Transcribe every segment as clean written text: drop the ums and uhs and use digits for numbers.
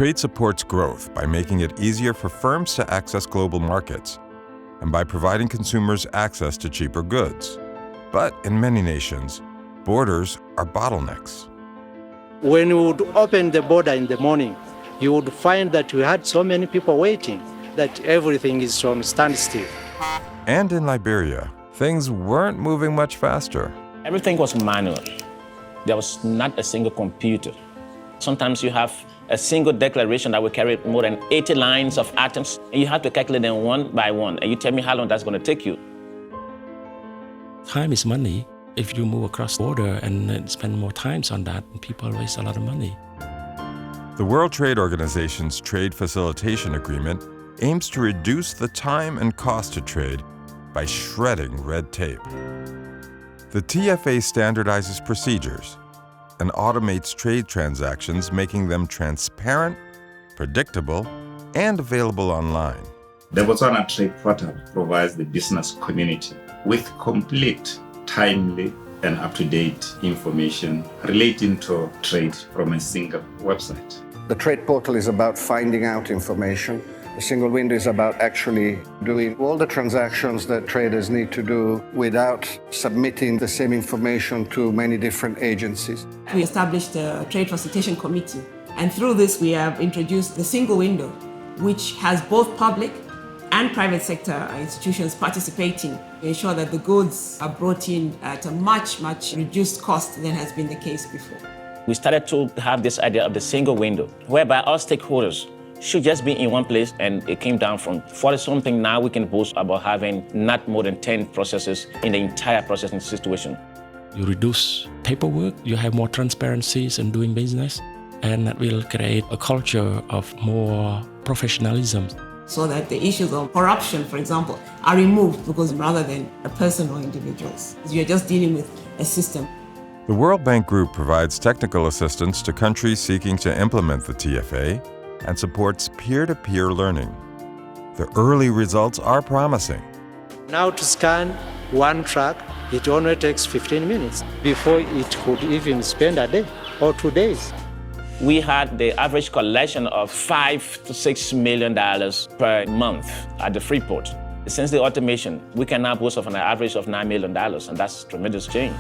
Trade supports growth by making it easier for firms to access global markets and by providing consumers access to cheaper goods. But in many nations, borders are bottlenecks. When you would open the border in the morning, you would find that we had so many people waiting that everything is on standstill. And in Liberia, things weren't moving much faster. Everything was manual. There was not a single computer. Sometimes you have a single declaration that will carry more than 80 lines of items, and you have to calculate them one by one, and you tell me how long that's going to take you. Time is money. If you move across the border and spend more time on that, people waste a lot of money. The World Trade Organization's Trade Facilitation Agreement aims to reduce the time and cost to trade by shredding red tape. The TFA standardizes procedures and automates trade transactions, making them transparent, predictable, and available online. The Botswana Trade Portal provides the business community with complete, timely, and up-to-date information relating to trade from a single website. The Trade Portal is about finding out information. The single window is about actually doing all the transactions that traders need to do without submitting the same information to many different agencies. We established a Trade Facilitation Committee, and through this we have introduced the single window, which has both public and private sector institutions participating to ensure that the goods are brought in at a much reduced cost than has been the case before. We started to have this idea of the single window, whereby all stakeholders should just be in one place, and it came down from 40-something. Now we can boast about having not more than 10 processes in the entire processing situation. You reduce paperwork, you have more transparencies in doing business, and that will create a culture of more professionalism. So that the issues of corruption, for example, are removed because rather than a person or individuals, you're just dealing with a system. The World Bank Group provides technical assistance to countries seeking to implement the TFA and supports peer-to-peer learning. The early results are promising. Now to scan one truck, it only takes 15 minutes. Before it could even spend a day or 2 days. We had the average collection of $5 to $6 million per month at the Freeport. Since the automation, we can now boast of an average of $9 million, and that's tremendous change.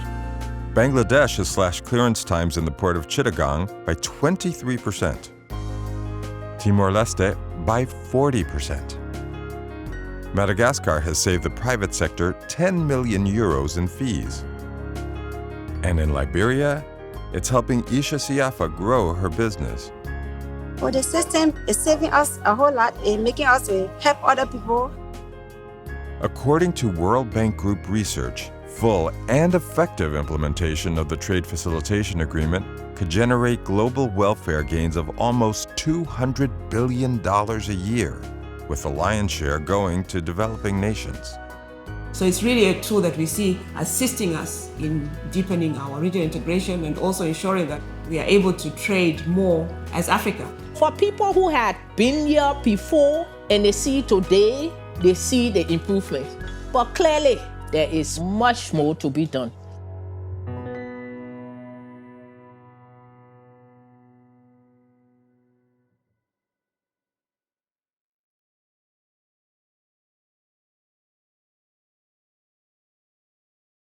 Bangladesh has slashed clearance times in the port of Chittagong by 23%. Timor-Leste by 40%. Madagascar has saved the private sector 10 million euros in fees. And in Liberia, it's helping Isha Siafa grow her business. Well, the system is saving us a whole lot and making us help other people. According to World Bank Group research, full and effective implementation of the Trade Facilitation Agreement could generate global welfare gains of almost $200 billion a year, with the lion's share going to developing nations. So it's really a tool that we see assisting us in deepening our regional integration and also ensuring that we are able to trade more as Africa. For people who had been here before and they see today, they see the improvement. But clearly, there is much more to be done.